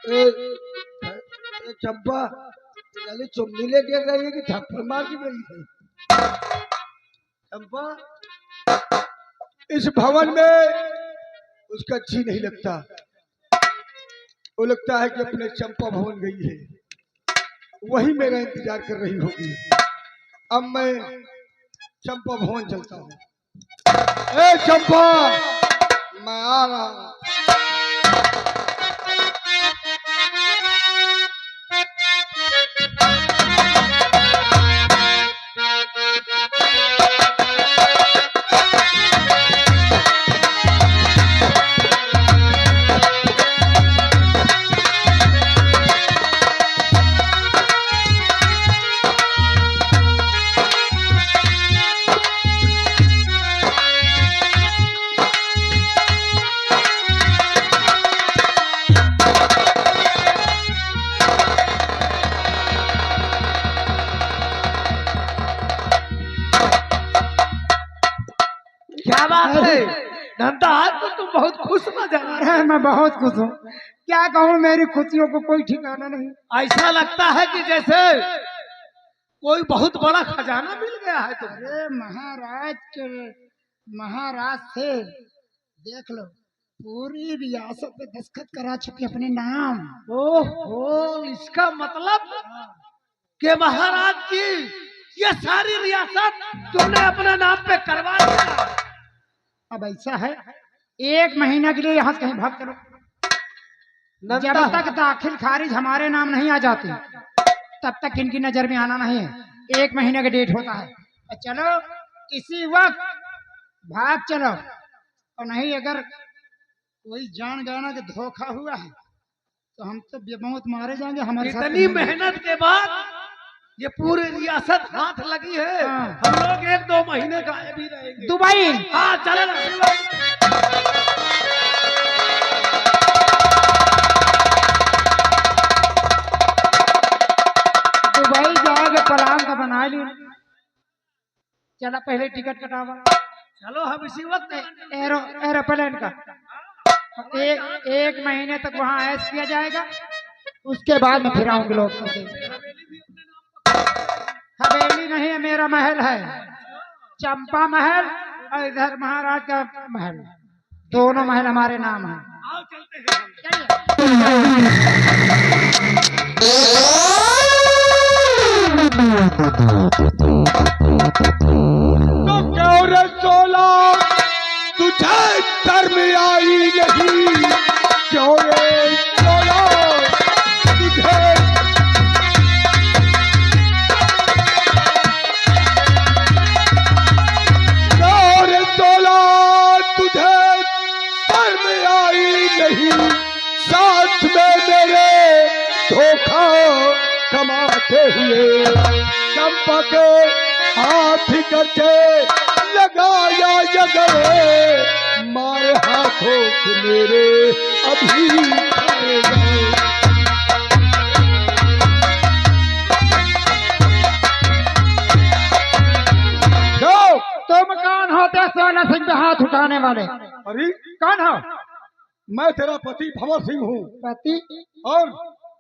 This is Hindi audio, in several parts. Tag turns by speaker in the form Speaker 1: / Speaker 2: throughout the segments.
Speaker 1: ए, चंपा गली चुम्मी लेके गई है कि थप्पड़ मार के गई है? चंपा इस भवन में उसका जी नहीं लगता। वो लगता है कि अपने चंपा भवन गई है, वही मेरा इंतजार कर रही होगी। अब मैं चंपा भवन चलता हूँ। ए चंपा, मैं आ रहा हूँ।
Speaker 2: क्या बात है नंदा, आज तो तुम बहुत खुश नजर आ रहे हो।
Speaker 3: मैं बहुत खुश हूँ। क्या कहूँ, मेरी खुशियों को कोई ठिकाना नहीं।
Speaker 2: ऐसा लगता है कि जैसे कोई बहुत बड़ा खजाना मिल गया है तुम्हें।
Speaker 3: अरे महाराज से देख लो, पूरी रियासत में दस्तखत करा चुके अपने नाम।
Speaker 2: ओहो, इसका मतलब कि महाराज की ये सारी रियासत तुमने अपने नाम पे करवा दिया।
Speaker 3: अब ऐसा है, 1 महीना के लिए यहाँ से कहीं भाग चलो। जब तक दाखिल खारिज हमारे नाम नहीं आ जाती तब तक इनकी नजर में आना नहीं है। 1 महीने का डेट होता है। और चलो इसी वक्त भाग चलो, और नहीं अगर कोई जान गया ना कि धोखा हुआ है तो हम तो बेमौत मारे जाएंगे। हमारे साथ
Speaker 2: इतनी मेहनत के बाद ये पूरी रियासत हाथ लगी है। हम लोग 1-2 महीने गायब ही रहेंगे।
Speaker 3: दुबई।
Speaker 2: हाँ चले ना।
Speaker 3: दुबई जाओगे, प्लान का बना ली। चला पहले टिकट कटावा।
Speaker 2: चलो हम इसी वक्त
Speaker 3: एरोप्लेन का 1 महीने तक वहाँ ऐश किया जाएगा। उसके बाद में फिर आऊंगे लोग। हवेली नहीं है, मेरा महल है, चंपा महल, और इधर महाराज का महल। दोनों महल हमारे नाम है।
Speaker 2: आओ चलते हैं।
Speaker 1: तो क्यों रे सोला तुझे शर्म आई नहीं? क्यों रे सोला तुझे शर्म आई नहीं? साथ में मेरे धोखा कमाते हुए चंपा के हाथ करके लगाया जगह, मारे हाथों से मेरे अभी खाए गए।
Speaker 3: तुम कौन होते सोना सिंह पे हाथ उठाने वाले?
Speaker 1: अरे
Speaker 3: कौन हो?
Speaker 1: मैं तेरा पति भंवर सिंह हूँ।
Speaker 3: पति?
Speaker 1: और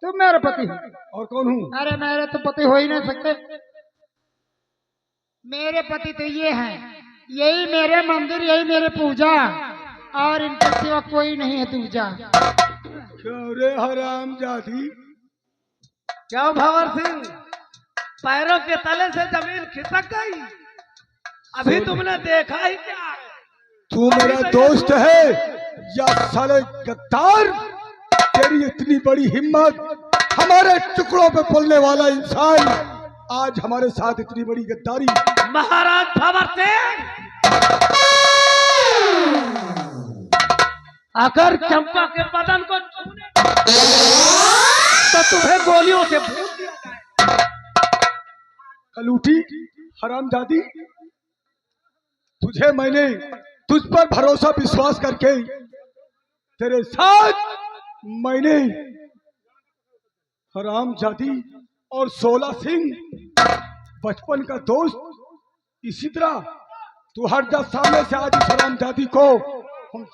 Speaker 3: तुम मेरे पति हो?
Speaker 1: और कौन हूँ?
Speaker 3: अरे मेरे तो पति हो ही नहीं सकते। मेरे पति तो ये हैं, यही मेरे मंदिर, यही मेरे पूजा, और इनके सिवा कोई नहीं है दूजा।
Speaker 1: क्यों रे हराम जाती?
Speaker 2: क्यों भंवर सिंह, पैरों के तले से जमीन खिसक गई? अभी तुमने देखा ही क्या?
Speaker 1: तू मेरा दोस्त है या साले गद्दार? तेरी इतनी बड़ी हिम्मत, हमारे टुकड़ों पे पलने वाला इंसान आज हमारे साथ इतनी बड़ी गद्दारी।
Speaker 2: महाराज भंवर सिंह, अगर चंपा के बदन को छूने तो तुम्हें गोलियों से भून दिया जाए।
Speaker 1: कलूटी हरामजादी, तुझे मैंने तुझ पर भरोसा विश्वास करके तेरे साथ मैंने हरामजादी और सोला सिंह बचपन का दोस्त, इसी तरह तू हट जा सामने से। आज इस हरामजादी को हम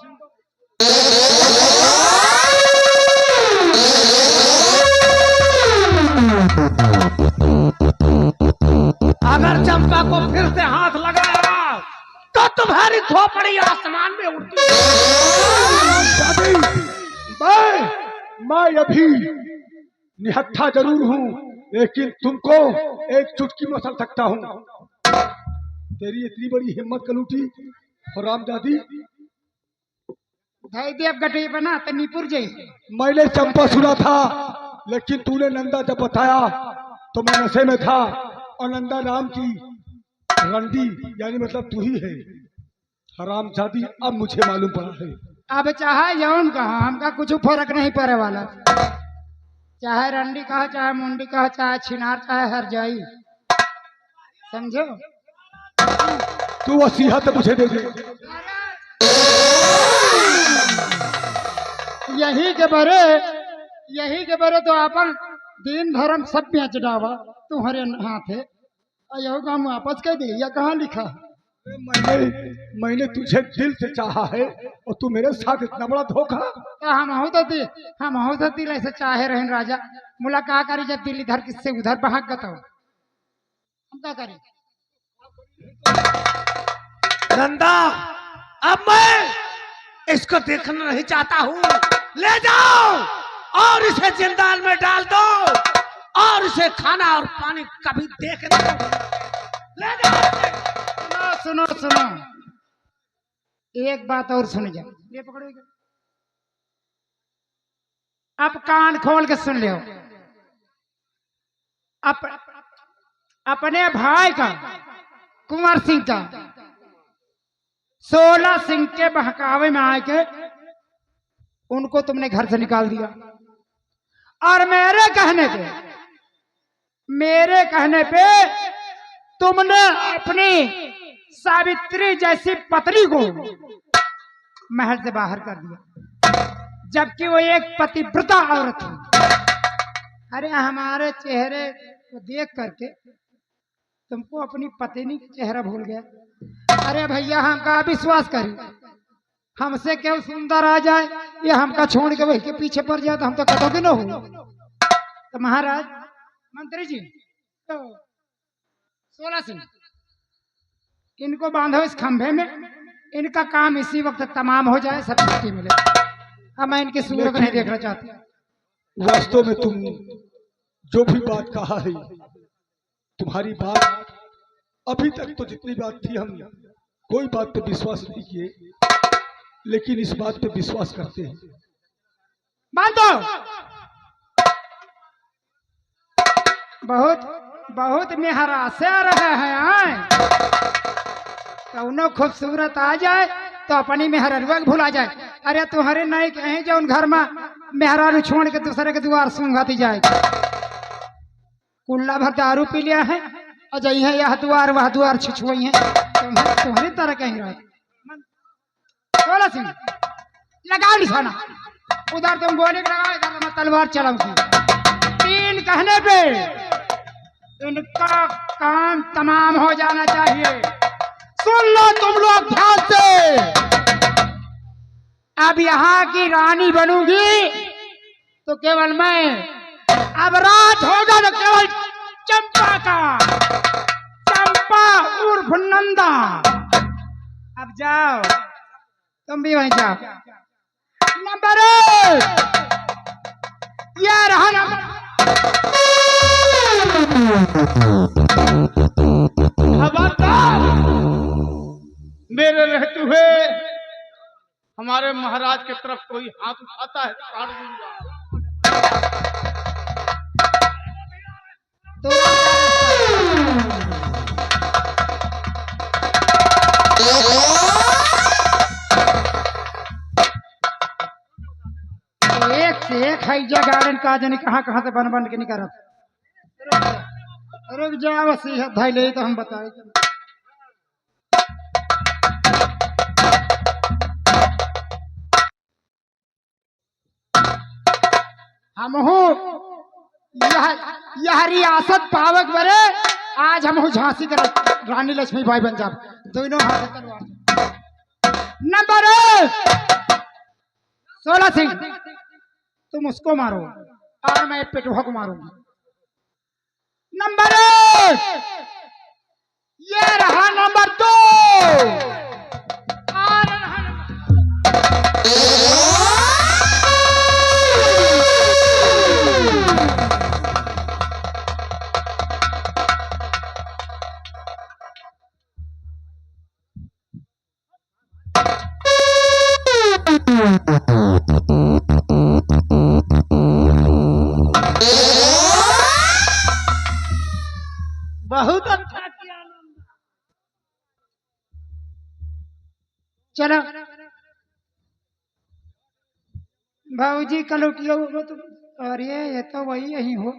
Speaker 1: मैं अभी निहत्था जरूर हूँ, लेकिन तुमको एक चुटकी मसल सकता हूँ। तेरी इतनी बड़ी हिम्मत कलूटी और रामजादी।
Speaker 3: देव गटे बना तो नीपुर जाई।
Speaker 1: मैंने चंपा सुना था, लेकिन तूने नंदा जब बताया तो मैं नशे में था, और नंदा राम की रंडी यानी मतलब तू ही है। हरामजादी, अब मुझे मालूम पड़ा है।
Speaker 3: अब चाहे यौन कहा हमका कुछ फर्क नहीं पड़े वाला, चाहे रंडी कहा, चाहे मुंडी कहा, चाहे छिनार, चाहे हर जाई, समझो।
Speaker 1: तू वसीयत मुझे दे दे।
Speaker 3: यही के बरे तो अपन दीन धर्म सब बेच डावा तुम्हारे हाथ है, और यही काम वापस कर दे, या कहाँ लिखा है?
Speaker 1: मैंने तुझे दिल से चाहा है, और तू मेरे साथ इतना बड़ा धोखा।
Speaker 3: तो हम तो दिल ऐसे चाहे रहे राजा। मुलाकात करी जब दिल इधर किससे उधर भाग गता हो, हम क्या करें?
Speaker 2: नंदा, अब मैं इसको देखना नहीं चाहता हूँ। ले जाओ और इसे जिंदाल में डाल दो, और इसे खाना और पानी कभी देखना। ले जाओ।
Speaker 3: सुनो सुनो, एक बात और सुन जाओ, ये पकड़ोगे। अब कान खोल के सुन लो। अपने भाई का, कुंवर सिंह का, 16 सिंह के बहकावे में आके उनको तुमने घर से निकाल दिया, और मेरे कहने पे तुमने अपनी सावित्री जैसी पत्नी को महल से बाहर कर दिया, जबकि वो एक पतिव्रता औरत थी। अरे हमारे चेहरे को देख करके तुमको अपनी पत्नी का चेहरा भूल गया। अरे भैया, हमका विश्वास करी, हमसे क्यों सुंदर आ जाए या हमका छोड़ के वही के पीछे पड़ जाए तो हम तो कतोगे न हो। तो महाराज मंत्री जी, तो 16 सिंह इनको बांधो इस खंभे में, इनका काम इसी वक्त तमाम हो जाए, सब छुट्टी मिले। अब मैं इनकी सूरत नहीं देखना चाहती।
Speaker 1: वास्तव में तुम जो भी बात कहा है, तुम्हारी बात अभी तक तो जितनी बात थी हम कोई बात पे विश्वास नहीं किए, लेकिन इस बात पे विश्वास करते हैं।
Speaker 3: बांधो। बहुत मेहरा से आ रहे हैं आए, तो उन्हें खूबसूरत आ जाए तो अपनी मेहररुआ भुला जाए। अरे तुम्हारे नहीं कहीं जो उन घर में मेहरारू छोड़ के दूसरे के द्वार सूंघाती जाए। कुल्ला भर दारू पी लिया है और जई है यह द्वार वह द्वार छिछुई है, तुम्हारी तरह कहीं रहे। 16 सिंह लगा निशाना, उधर तुम गोली लगाओ, इधर मैं तलवार चलाऊंगी। 3 कहने पे इनका काम तमाम हो जाना चाहिए। सुन लो तुम लोग ध्यान से, अब यहाँ की रानी बनूंगी तो केवल मैं, अब रात होगा तो केवल चंपा का, चंपा उर्फ नंदा। अब जाओ, तुम भी वहीं जाओ। नंबर 1 ये रहा नंबर।
Speaker 2: मेरे रहते हुए हमारे महाराज की तरफ कोई हाथ उठाता है, काट दूंगा।
Speaker 3: एक से एक हैजा गार्डन का जाने कहाँ से बन के निकल रहा। रुक जाओ, वसीयत भाई ले तो हम बताए। हम यह रियासत पावक बरे, आज हम झांसी कर रानी लक्ष्मी बाई बन जाब, दोनों हाथ तलवार। नंबर 1 16 सिंह, तुम उसको मारो और मैं पेटुहा को मारूंगा। नंबर 1 ये रहा। नंबर 2 और रहा
Speaker 2: बहुत अच्छा किया नंदा।
Speaker 3: चलो भाऊजी कल उठियो वो तो, अरे ये तो वही यही हो।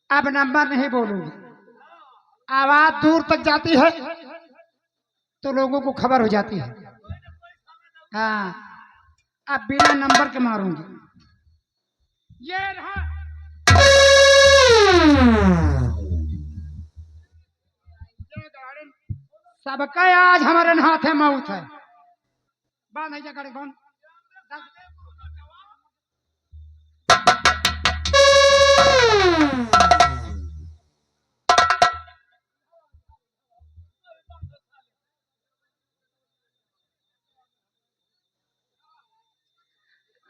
Speaker 3: अब नंबर नहीं बोलूंगी, आवाज दूर तक जाती है तो लोगों को खबर हो जाती है। हाँ, अब बिना नंबर के मारूंगी। ये रहा ये गाड़ी, सबका आज हमारे हाथ है मौत है। बांध है गाड़ी कौन?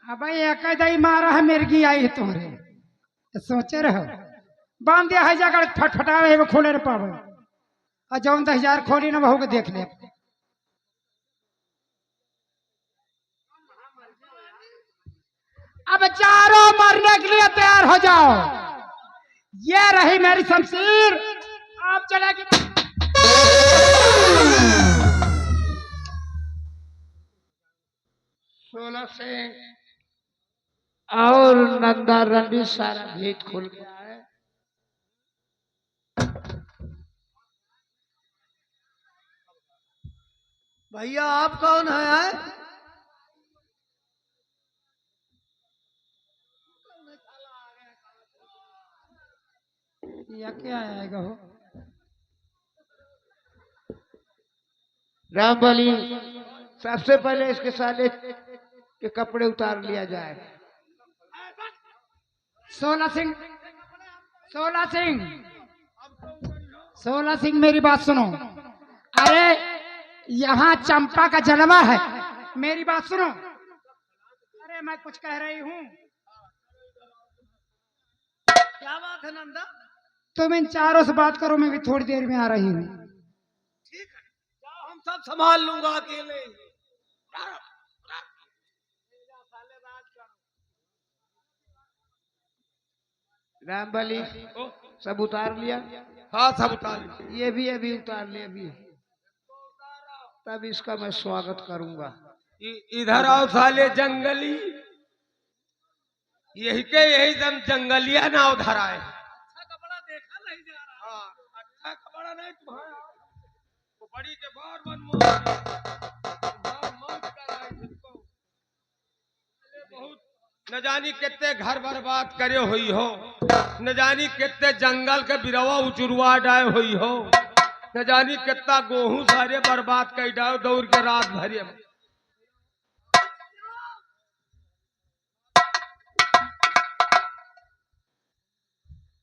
Speaker 3: अब एक दही मारा है मिर्गी आई है तुम्हारे, तो सोचे रहो बांध दिया है जगह फटफटा रहे वो खोले न पावे, और जौन 10,000 खोली ना बहू के देख ले। अब चारों मरने के लिए तैयार हो जाओ। ये रही मेरी शमशीर, आप चलेगी।
Speaker 2: सोलह से और नंदा रंडी सारा भेद खुल गया है।
Speaker 1: भैया आप कौन है?
Speaker 3: या क्या आएगा हो?
Speaker 2: रामबली, सबसे पहले इसके साले के कपड़े उतार लिया जाए।
Speaker 3: 16 सिंह, 16 सिंह, 16 सिंह मेरी बात सुनो। अरे यहाँ चंपा का जलवा है, मेरी बात सुनो। अरे मैं कुछ कह रही हूँ।
Speaker 1: क्या बात है नंदा?
Speaker 3: तुम इन चारों से बात करो, मैं भी थोड़ी देर में आ रही हूँ।
Speaker 1: ठीक है, जाओ, हम सब संभाल लूंगा अकेले।
Speaker 2: रामबली, सब उतार लिया?
Speaker 1: हाँ सब उतार लिया।
Speaker 2: ये भी अभी उतार लिया अभी, तब इसका मैं स्वागत करूंगा।
Speaker 1: इधर आओ साले जंगली, यही के यही दम जंगलिया ना उधर आए। अच्छा कपड़ा देखा नहीं जा रहा। हाँ, अच्छा कपड़ा नहीं तुम्हारा, वो बड़ी के बार बहुत न जानी कितने घर बर्बाद करे हुई हो, न जानी कितने जंगल के बिरवा उचुरवा डाए हुई हो, न जानी कितना गेहूं सारे बर्बाद कर डाओ दौड़ के रात भरे।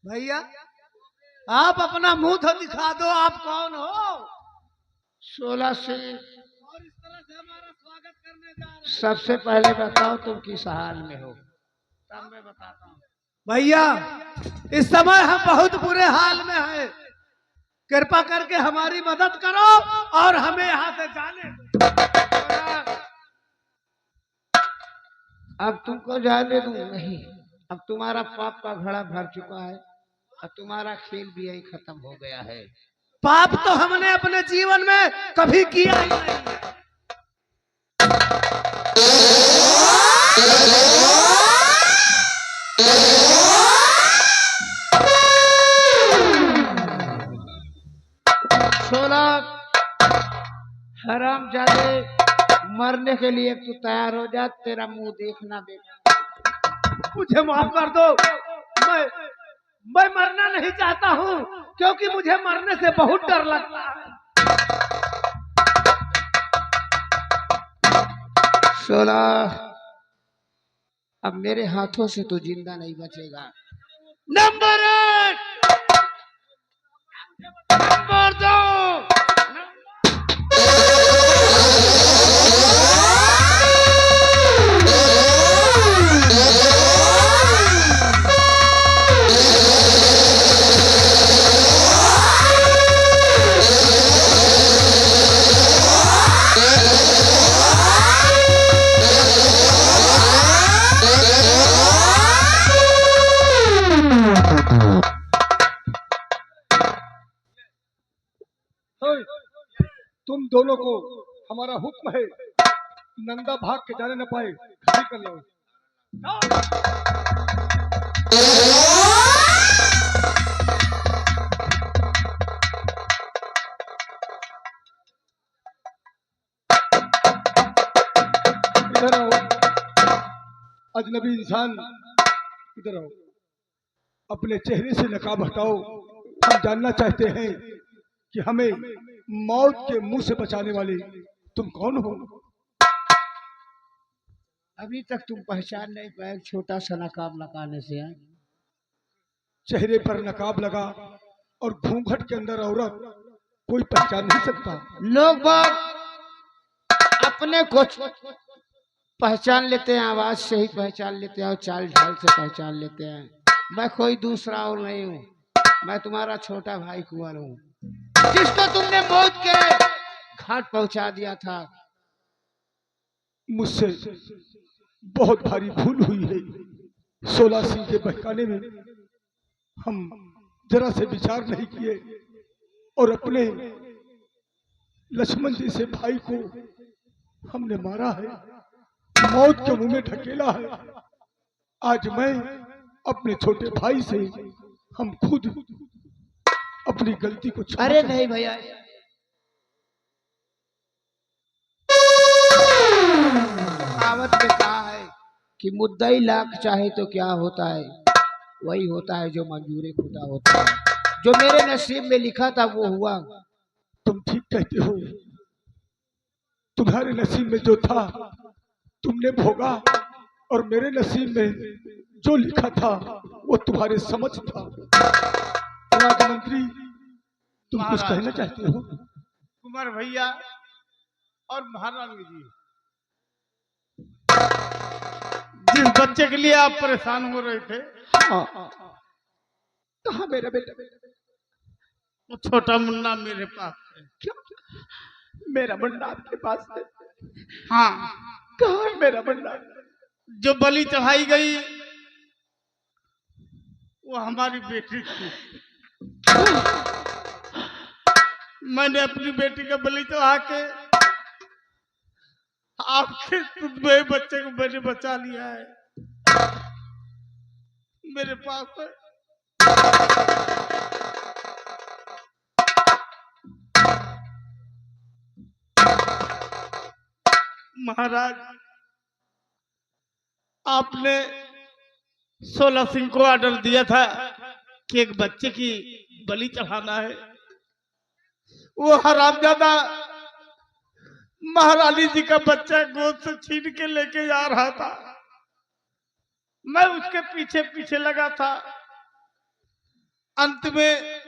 Speaker 1: भैया आप अपना मुंह तो दिखा दो, आप कौन हो?
Speaker 2: 16 से
Speaker 1: और इस तरह से हमारा स्वागत करने जा रहे हैं।
Speaker 2: सबसे पहले बताओ तुम किस हाल में हो, तब मैं बताता हूँ।
Speaker 1: भैया इस समय हम बहुत बुरे हाल में हैं, कृपा करके हमारी मदद करो और हमें यहाँ से जाने दो।
Speaker 2: अब तुमको जाने दूं नहीं, अब तुम्हारा पाप का घड़ा भर चुका है, अब तुम्हारा खेल भी यही खत्म हो गया है।
Speaker 1: पाप तो हमने अपने जीवन में कभी किया ही नहीं है।
Speaker 2: हरामजादे, मरने के लिए तू तैयार हो जा, तेरा मुंह देखना बेटा।
Speaker 1: मुझे माफ कर दो, मैं मरना नहीं चाहता हूँ, क्योंकि मुझे मरने से बहुत डर लगता है।
Speaker 2: 16, अब मेरे हाथों से तू जिंदा नहीं बचेगा।
Speaker 1: नंबर 1, नंबर 2, तुम दोनों को हमारा हुक्म है, नंदा भाग के जाने न पाए, खड़ी कर लो। इधर आओ अजनबी इंसान, इधर आओ। अपने चेहरे से नकाब हटाओ। हम जानना चाहते हैं कि हमें मौत के मुंह से बचाने वाले तुम कौन हो?
Speaker 2: अभी तक तुम पहचान नहीं पाए, छोटा सा नकाब लगाने से हैं।
Speaker 1: चेहरे पर नकाब लगा और घूंघट के अंदर औरत, कोई पहचान नहीं सकता।
Speaker 2: लोग बात अपने को पहचान लेते हैं, आवाज से ही पहचान लेते हैं और चाल ढाल से पहचान लेते हैं। मैं कोई दूसरा और नहीं हूँ, मैं तुम्हारा छोटा भाई कुंवर हूँ, जिसको तुमने मौत के घाट पहुंचा दिया था।
Speaker 1: मुझसे बहुत भारी भूल हुई है। 16 सिंह के बहकाने में हम जरा से विचार नहीं किए और अपने लक्ष्मण जैसे भाई को हमने मारा है, मौत के मुंह में ढकेला है। आज मैं अपने छोटे भाई से, हम खुद अपनी गलती को क्षमा
Speaker 2: अरे
Speaker 1: चाहते
Speaker 2: नहीं भैया, कहावत में कहा है कि मुद्दई लाख चाहे तो क्या होता है, वही होता है जो मंजूर खुदा होता है। जो मेरे नसीब में लिखा था वो हुआ।
Speaker 1: तुम ठीक कहते हो, तुम्हारे नसीब में जो था तुमने भोगा और मेरे नसीब में जो लिखा था वो तुम्हारे समझ था। राजमंत्री, तुम कुछ कहना चाहते हो?
Speaker 4: कुमार भैया और महारानी जी, जिस बच्चे के लिए आप परेशान हो रहे थे,
Speaker 1: कहाँ मेरा बेटा?
Speaker 4: वो छोटा मुन्ना मेरे पास है।
Speaker 1: क्या मेरा मुन्ना आपके पास है?
Speaker 4: हाँ,
Speaker 1: कहाँ है मेरा मुन्ना?
Speaker 4: जो बलि चढ़ाई गई वो हमारी बेटी थी। मैंने अपनी बेटी का बलि चढ़ा के आपके तुझमें बच्चे को मैंने बचा लिया है, मेरे पास है। महाराज, आपने 16 सिंह को ऑर्डर दिया था कि एक बच्चे की बलि चढ़ाना है। वो हरामजादा महारानी जी का बच्चा गोद से छीन के लेके जा रहा था। मैं उसके पीछे पीछे लगा था। अंत में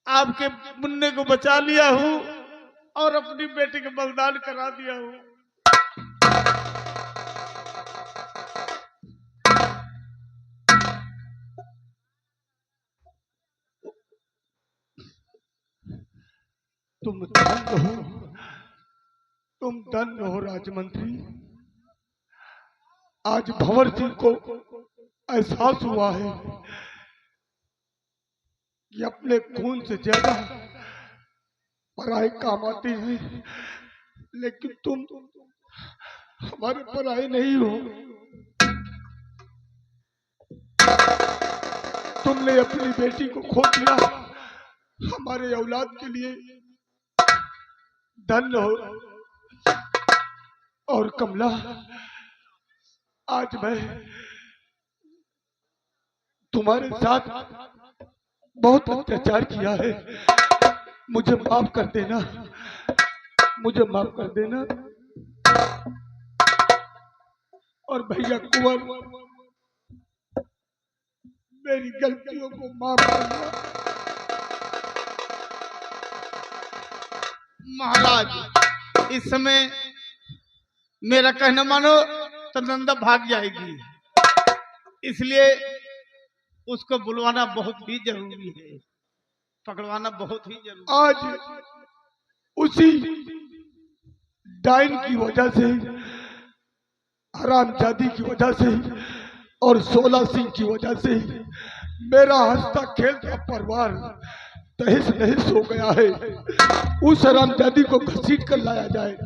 Speaker 4: आपके मुन्ने को बचा लिया हूँ और अपनी बेटी को बलिदान करा दिया हूँ।
Speaker 1: तुम धन्य हो, तुम धन्य हो राजमंत्री। आज भंवर सिंह को एहसास हुआ है कि अपने खून से ज्यादा पराये काम आते हैं, लेकिन तुम हमारे पराये नहीं हो। तुमने अपनी बेटी को खो दिया हमारे औलाद के लिए। धन्य हो। और कमला, आज मैं तुम्हारे साथ बहुत अत्याचार किया है, मुझे माफ कर देना, मुझे माफ कर देना। और भैया कुंवर, मेरी गलतियों को माफ करना।
Speaker 4: महाराज, इस समय मेरा कहना मानो तो नंदा भाग जाएगी, इसलिए उसको बुलवाना बहुत ही जरूरी है, पकड़वाना बहुत ही जरूरी।
Speaker 1: आज उसी डाइन की वजह से, हरामजादी की वजह से और 16 सिंह की वजह से मेरा हंसता खेलता परिवार तहस नहस हो गया है। उस हरामजादी को घसीट कर लाया जाए।